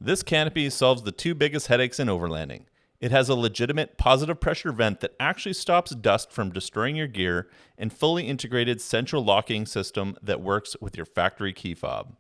This canopy solves the two biggest headaches in overlanding. It has a legitimate positive pressure vent that actually stops dust from destroying your gear and fully integrated central locking system that works with your factory key fob.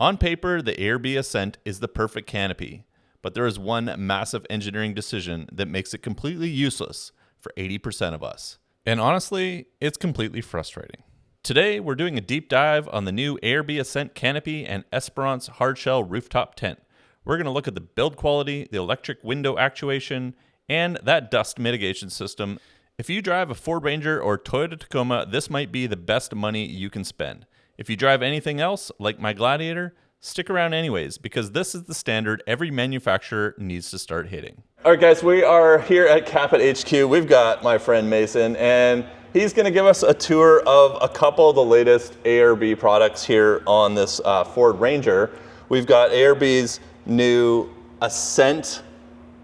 On paper, the ARB Ascent is the perfect canopy, but there is one massive engineering decision that makes it completely useless for 80% of us. And honestly, it's completely frustrating. Today, we're doing a deep dive on the new ARB Ascent Canopy and Esperance hardshell rooftop tent. We're going to look at the build quality, the electric window actuation, and that dust mitigation system. If you drive a Ford Ranger or Toyota Tacoma, this might be the best money you can spend. If you drive anything else, like my Gladiator, stick around anyways, because this is the standard every manufacturer needs to start hitting. All right, guys, we are here at Capit HQ. We've got my friend Mason, and he's going to give us a tour of a couple of the latest ARB products here on this Ford Ranger. We've got ARB's new Ascent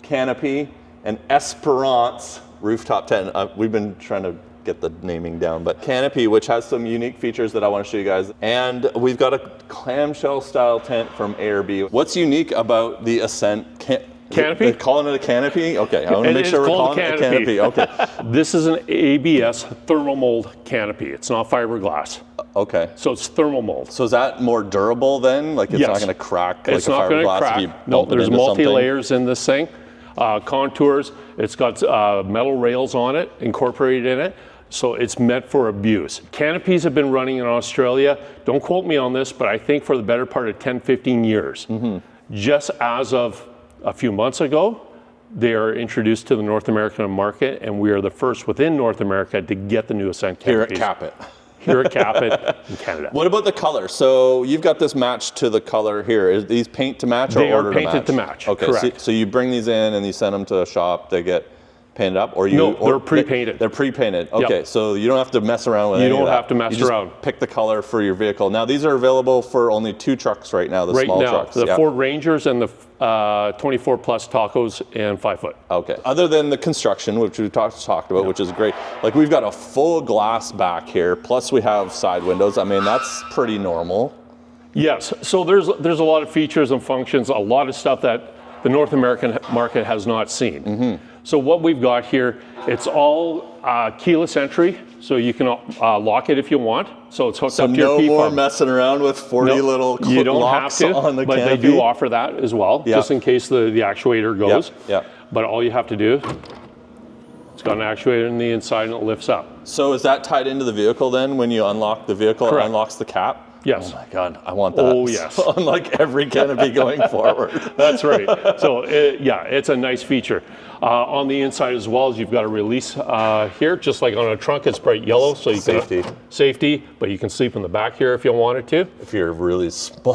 Canopy and Esperance rooftop tent. We've been trying to get the naming down, but Canopy, which has some unique features that I want to show you guys. And we've got a clamshell style tent from ARB. What's unique about the Ascent Canopy? They're calling it a canopy? Okay, I want to make sure we're calling it a canopy. Okay. This is an ABS thermal mold canopy. It's not fiberglass. Okay. So it's thermal mold. So is that more durable then? Like it's Yes. not going to crack like It's a not going to fiberglass if you crack. No, bump it there's into something? multi-layers in this thing. Contours. It's got metal rails on it, incorporated in it. So it's meant for abuse. Canopies have been running in Australia. Don't quote me on this, but I think for the better part of 10, 15 years. Mm-hmm. Just as of a few months ago, they are introduced to the North American market, and we are the first within North America to get the new Ascent canopies. Here at Capit. Here at Capit in Canada. What about the color? So you've got this matched to the color here. Is these paint to match or They order are painted to match? to match, Okay, correct. so you bring these in and you send them to a shop, they get painted up, or you? No, they're pre-painted. They're pre-painted. Okay, Yep. so you don't have to mess around with You any of don't that. have to mess You just around. pick the color for your vehicle. Now these are available for only two trucks right now, the Right small now, trucks. the Yeah. Ford Rangers and the 24 plus tacos and 5 foot. Okay. Other than the construction, which we talked about, which is great. Like we've got a full glass back here, plus we have side windows. I mean, that's pretty normal. Yes, so there's a lot of features and functions, a lot of stuff that the North American market has not seen. Mm-hmm. So what we've got here, it's all keyless entry, so you can lock it if you want. So it's hooked up to your key no more fob. messing around with 40 little You don't have locks to, on the but canopy. they do offer that as well, Yeah. just in case the actuator goes. Yeah. But all you have to do, it's got an actuator on the inside and it lifts up. So is that tied into the vehicle then when you unlock the vehicle? Correct. It unlocks the cap? Yes. Oh my God, I want that. Oh, yes. On like every canopy going forward. That's right. So yeah, it's a nice feature. On the inside as well, as you've got a release here, just like on a trunk, it's bright yellow, so you Safety. can safety. But you can sleep in the back here if you wanted to. If you're really small.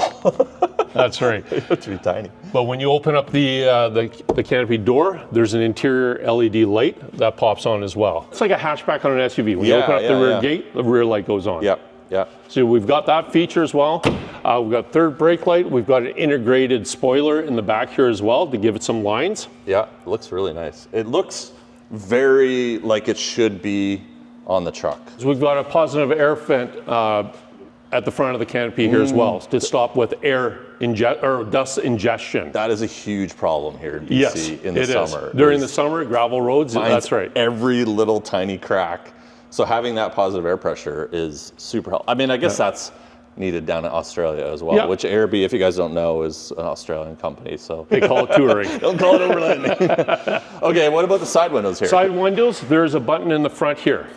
That's right. You have to be tiny. But when you open up the canopy door, there's an interior LED light that pops on as well. It's like a hatchback on an SUV. When you open up the rear gate, the rear light goes on. Yep. Yeah. So we've got that feature as well. We've got third brake light. We've got an integrated spoiler in the back here as well to give it some lines. Yeah, it looks really nice. It looks very like it should be on the truck. So we've got a positive air vent at the front of the canopy here as well to stop with dust ingestion. That is a huge problem here in BC Yes, in the it summer. is. During the summer, gravel roads, that's right. Every little tiny crack. So having that positive air pressure is super helpful. I mean, I guess that's needed down in Australia as well, which ARB, if you guys don't know, is an Australian company. So They call it touring. don't call it overlanding. Okay, what about the side windows here? Side windows, there's a button in the front here,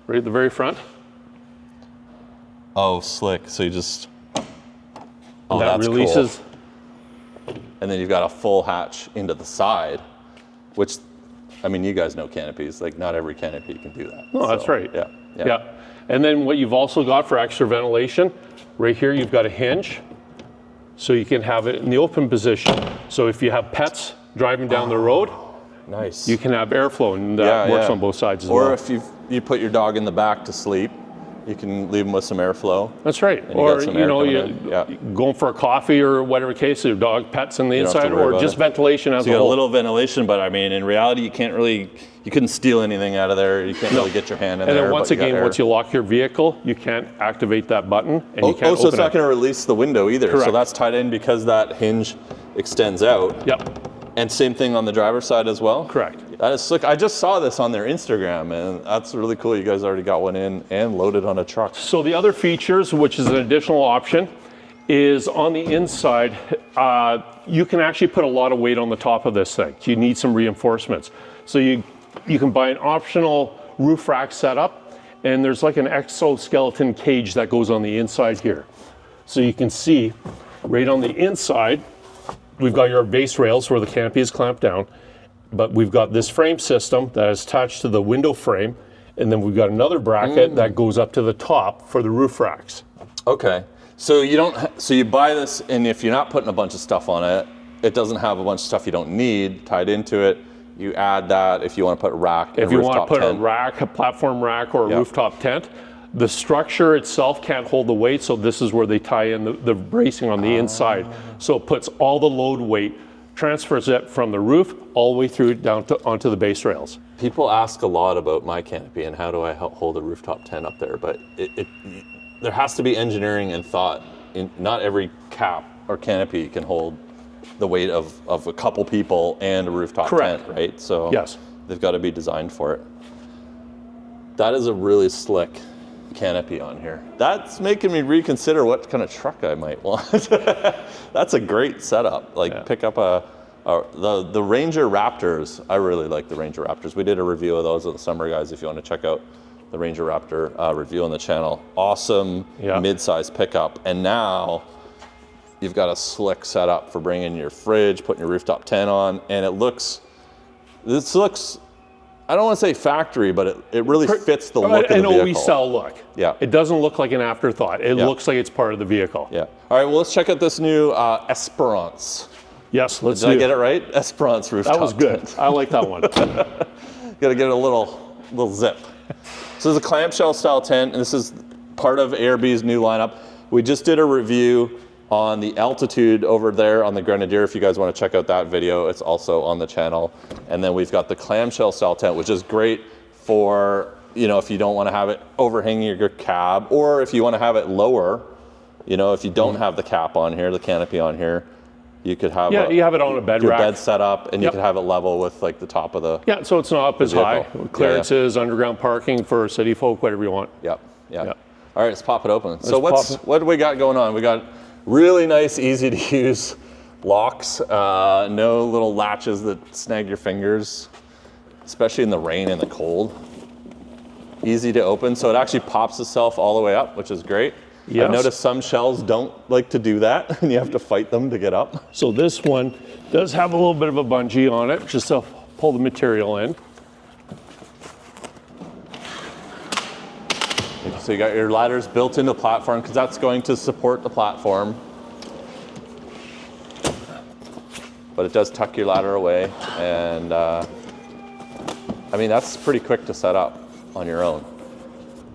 right at the very front. Oh, slick. So you just, And that that's releases. cool. And then you've got a full hatch into the side, which, I mean, you guys know canopies. Like, not every canopy can do that. No, that's right. Yeah. And then what you've also got for extra ventilation, right here you've got a hinge, so you can have it in the open position. So if you have pets driving down the road, Nice. you can have airflow, and that works on both sides as well. Or if you put your dog in the back to sleep, you can leave them with some airflow. That's right. And you Or got some air coming in. going for a coffee or whatever case, your dog pets in the don't have to inside, worry or about just it. ventilation as So you a got a whole. little ventilation, but I mean, in reality, you couldn't steal anything out of there. You can't really get your hand in And there. then once but you got again, air. once you lock your vehicle, you can't activate that button, and you can't so it's open not it. going to release the window either. So Correct. that's tied in because that hinge extends out. Yep, And same thing on the driver's side as well? correct. That is slick. I just saw this on their Instagram, and that's really cool. You guys already got one in and loaded on a truck. So the other features, which is an additional option, is on the inside, you can actually put a lot of weight on the top of this thing. You need some reinforcements. So you can buy an optional roof rack setup, and there's like an exoskeleton cage that goes on the inside here. So you can see right on the inside, we've got your base rails where the canopy is clamped down, but we've got this frame system that is attached to the window frame, and then we've got another bracket that goes up to the top for the roof racks. Okay. So you don't. So you buy this, and if you're not putting a bunch of stuff on it, it doesn't have a bunch of stuff you don't need tied into it. You add that if you want to put a rack. If you want to put tent. a rack, a platform rack, or a rooftop tent, the structure itself can't hold the weight. So this is where they tie in the bracing on the inside. So it puts all the load weight, transfers it from the roof all the way through down onto the base rails. People ask a lot about my canopy and how do I hold a rooftop tent up there, but there has to be engineering and thought. Not every cap or canopy can hold the weight of a couple people and a rooftop Correct. tent, right? So Yes. they've got to be designed for it. That is a really slick canopy on here. That's making me reconsider what kind of truck I might want. That's a great setup. Like pick up the Ranger Raptors. I really like the Ranger Raptors. We did a review of those in the summer, guys, if you want to check out the Ranger Raptor review on the channel. Awesome mid-size pickup. And now you've got a slick setup for bringing your fridge, putting your rooftop tent on, and this looks, I don't want to say factory, but it really fits the look of the vehicle. An OE-style look. Yeah. It doesn't look like an afterthought. It looks like it's part of the vehicle. Yeah. All right, well, let's check out this new Esperance. Yes, let's Did I get it right? Esperance rooftop That was good. tent. I like that one. Got to get a little zip. So this is a clamshell style tent, and this is part of ARB's new lineup. We just did a review on the Altitude over there on the Grenadier. If you guys want to check out that video, it's also on the channel. And then we've got the clamshell style tent, which is great for, if you don't want to have it overhanging your cab, or if you want to have it lower, if you don't have the cap on here, the canopy on here, you could have you have it on a bed your rack. bed set up, and you could have it level with like the top of the So it's not up as high. vehicle. Clearances, underground parking for city folk, whatever you want. Yep. Yeah. All right, let's pop it open. Let's What do we got going on? We got really nice, easy to use locks. No little latches that snag your fingers, especially in the rain and the cold. Easy to open, so it actually pops itself all the way up, which is great. Yes. I've noticed some shells don't like to do that, and you have to fight them to get up. So this one does have a little bit of a bungee on it, just to pull the material in. So you got your ladders built into the platform, because that's going to support the platform. But it does tuck your ladder away, and that's pretty quick to set up on your own.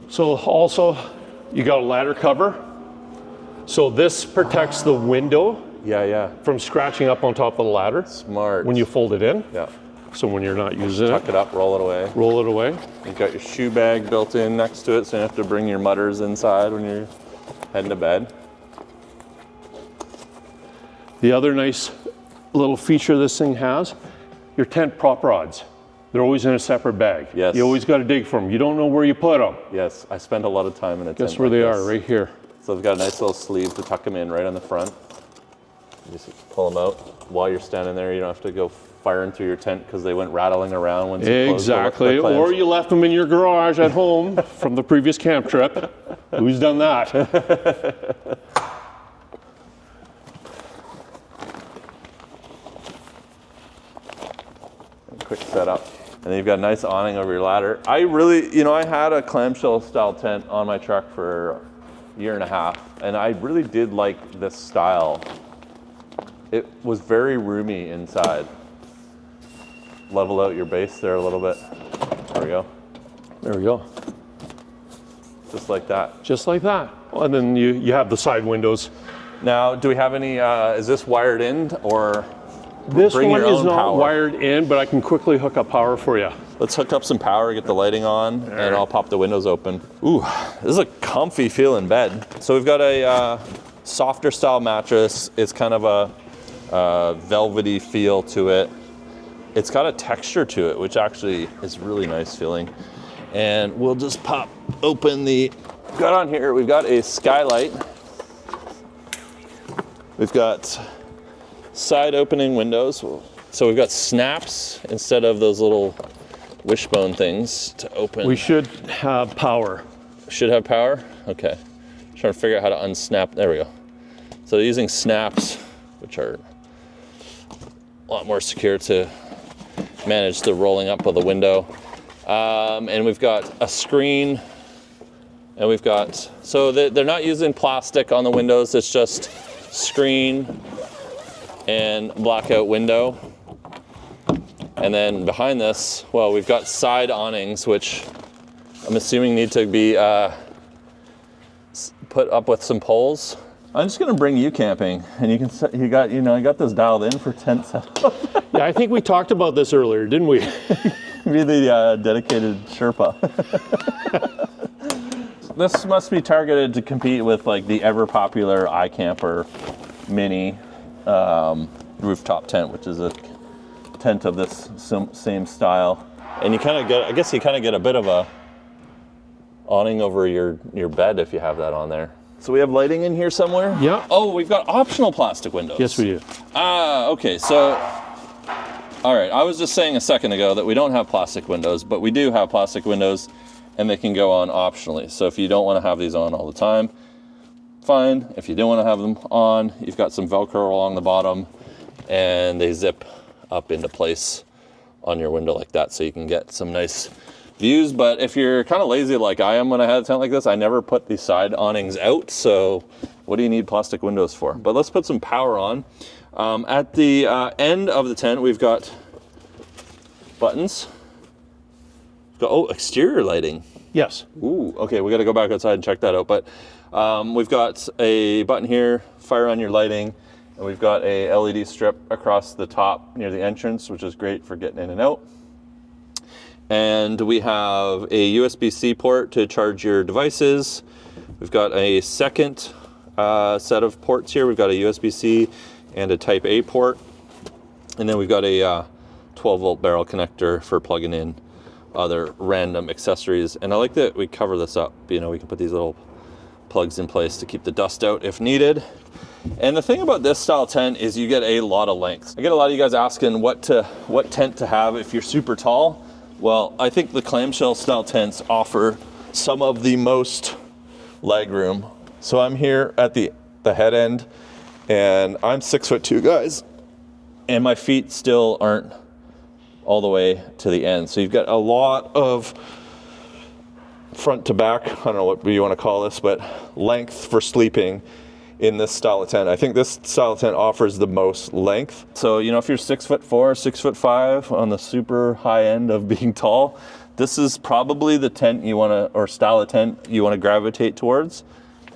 So also, you got a ladder cover. So this protects the window from scratching up on top of the ladder. Smart. When you fold it in. Yeah. So when you're not using Tuck it up, roll it away. roll it away. You've got your shoe bag built in next to it, so you don't have to bring your mutters inside when you're heading to bed. The other nice little feature this thing has, your tent prop rods. They're always in a separate bag. Yes. You always got to dig for them. You don't know where you put them. Yes, I spend a lot of time in a tent. Guess where like they this. are, right here. So they've got a nice little sleeve to tuck them in right on the front. You just pull them out while you're standing there. You don't have to go firing through your tent because they went rattling around once you close Exactly. the Or you left them in your garage at home from the previous camp trip. Who's done that? Quick setup. And then you've got a nice awning over your ladder. I really, I had a clamshell style tent on my truck for a year and a half, and I really did like this style. It was very roomy inside. Level out your base there a little bit. There we go. There we go. Just like that. Just like that. And then you have the side windows. Now, do we have any, is this wired in or This bring one your is own not power? wired in, but I can quickly hook up power for you. Let's hook up some power, get the lighting on, and I'll pop the windows open. Ooh, this is a comfy feeling bed. So we've got a softer style mattress. It's kind of a velvety feel to it. It's got a texture to it, which actually is really nice feeling. And we'll just pop open got on here, we've got a skylight. We've got side opening windows. So we've got snaps instead of those little wishbone things to open. We should have power. Should have power? Okay. Trying to figure out how to unsnap. There we go. So using snaps, which are a lot more secure to manage the rolling up of the window. And we've got a screen, and we've got, so they're not using plastic on the windows, it's just screen and blackout window. And then behind this, well, we've got side awnings, which I'm assuming need to be put up with some poles. I'm just gonna bring you camping, and you got this dialed in for tent setup. Yeah, I think we talked about this earlier, didn't we? Be the dedicated Sherpa. This must be targeted to compete with like the ever popular iCamper Mini rooftop tent, which is a tent of this same style. And you kind of get, I guess you kind of get a bit of a awning over your bed if you have that on there. So we have lighting in here somewhere? Yeah. Oh, we've got optional plastic windows. Yes, we do. Okay, so, all right, I was just saying a second ago that we don't have plastic windows, but we do have plastic windows, and they can go on optionally. So if you don't want to have these on all the time, fine. If you don't want to have them on, you've got some Velcro along the bottom, and they zip up into place on your window like that, so you can get some nice views. But if you're kind of lazy like I am when I had a tent like this, I never put the side awnings out, so what do you need plastic windows for? But let's put some power on. At the end of the tent, we've got buttons. Oh, exterior lighting. Yes. Ooh, okay, we got to go back outside and check that out. But we've got a button here, fire on your lighting, and we've got a LED strip across the top near the entrance, which is great for getting in and out. And we have a USB-C port to charge your devices. We've got a second set of ports here. We've got a USB-C and a Type A port. And then we've got a 12-volt barrel connector for plugging in other random accessories. And I like that we cover this up. You know, we can put these little plugs in place to keep the dust out if needed. And the thing about this style tent is you get a lot of length. I get a lot of you guys asking what tent to have if you're super tall. Well, I think the clamshell style tents offer some of the most leg room. So I'm here at the head end, and I'm 6'2", guys, and my feet still aren't all the way to the end. So you've got a lot of front to back, I don't know what you want to call this, but length for sleeping in this style of tent. I think this style of tent offers the most length. So, you know, if you're 6'4", 6'5", on the super high end of being tall, this is probably the tent you want to, or style of tent you want to gravitate towards.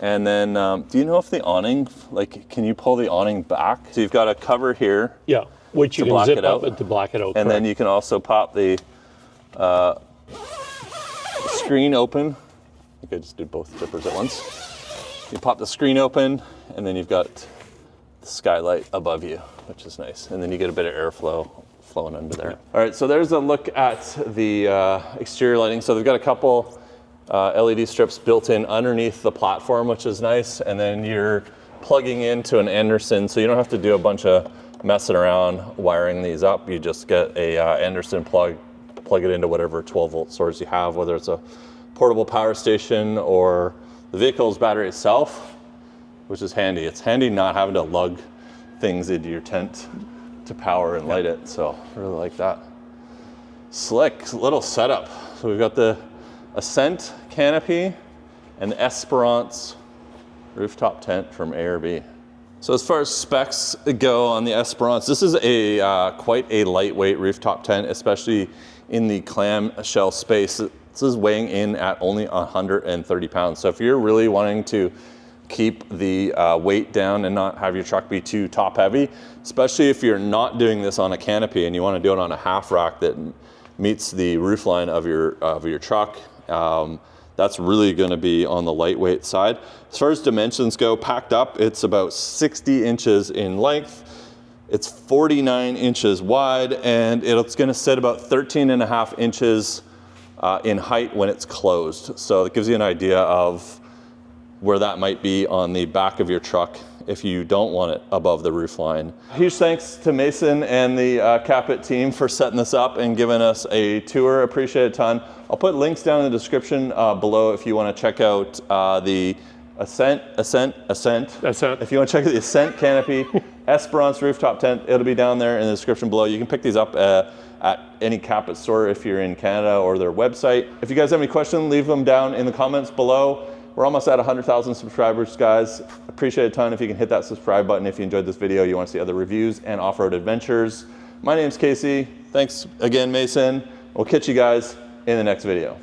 And then, do you know if the awning, like, can you pull the awning back? So you've got a cover here. Yeah, which you can zip up and to black it out. And then you can also pop the screen open. I think I just did both zippers at once. You pop the screen open, and then you've got the skylight above you, which is nice. And then you get a bit of airflow flowing under there. All right, so there's a look at the exterior lighting. So they've got a couple LED strips built in underneath the platform, which is nice. And then you're plugging into an Anderson, so you don't have to do a bunch of messing around wiring these up. You just get a Anderson plug it into whatever 12-volt source you have, whether it's a portable power station or the vehicle's battery itself, which is handy. It's handy not having to lug things into your tent to power and light it. So I really like that. Slick little setup. So we've got the Ascent Canopy and the Esperance rooftop tent from ARB. So as far as specs go on the Esperance, this is a quite a lightweight rooftop tent, especially in the clamshell space. This is weighing in at only 130 pounds. So if you're really wanting to keep the weight down and not have your truck be too top heavy, especially if you're not doing this on a canopy and you want to do it on a half rack that meets the roof line of your truck, that's really going to be on the lightweight side. As far as dimensions go, packed up, it's about 60 inches in length, It's 49 inches wide, and it's going to sit about 13.5 inches in height when it's closed. So it gives you an idea of where that might be on the back of your truck if you don't want it above the roof line. Huge thanks to Mason and the Capit team for setting this up and giving us a tour. Appreciate it a ton. I'll put links down in the description below if you want to check out the Ascent. If you want to check out the Ascent Canopy, Esperance rooftop tent, it'll be down there in the description below. You can pick these up at any Capit store if you're in Canada, or their website. If you guys have any questions, leave them down in the comments below. We're almost at 100,000 subscribers, guys. Appreciate it a ton if you can hit that subscribe button if you enjoyed this video, you want to see other reviews and off-road adventures. My name's Casey. Thanks again, Mason. We'll catch you guys in the next video.